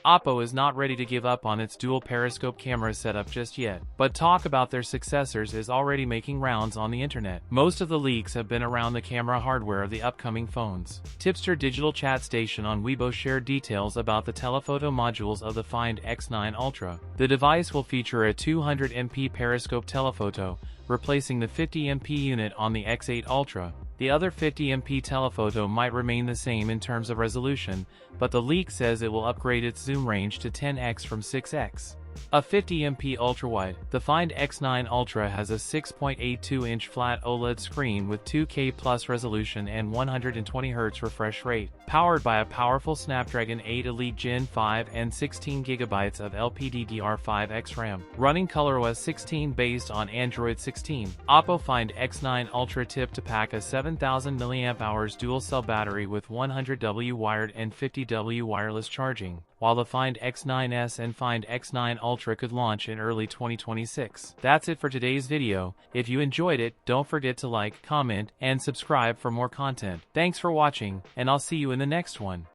OPPO is not ready to give up on its dual periscope camera setup just yet, but talk about their successors is already making rounds on the internet. Most of the leaks have been around the camera hardware of the upcoming phones. Tipster Digital Chat Station on Weibo shared details about the telephoto modules of the Find X9 Ultra. The device will feature a 200MP periscope telephoto, replacing the 50MP unit on the X8 Ultra. The other 50MP telephoto might remain the same in terms of resolution, but the leak says it will upgrade its zoom range to 10x from 6x. A 50MP ultrawide, the Find X9 Ultra has a 6.82-inch flat OLED screen with 2K plus resolution and 120Hz refresh rate, powered by a powerful Snapdragon 8 Elite Gen 5 and 16GB of LPDDR5X RAM, running ColorOS 16 based on Android 16. OPPO Find X9 Ultra tipped to pack a 7000 mAh dual-cell battery with 100W wired and 50W wireless charging, while the Find X9s and Find X9 Ultra could launch in early 2026. That's it for today's video. If you enjoyed it, don't forget to like, comment, and subscribe for more content. Thanks for watching, and I'll see you in the next one.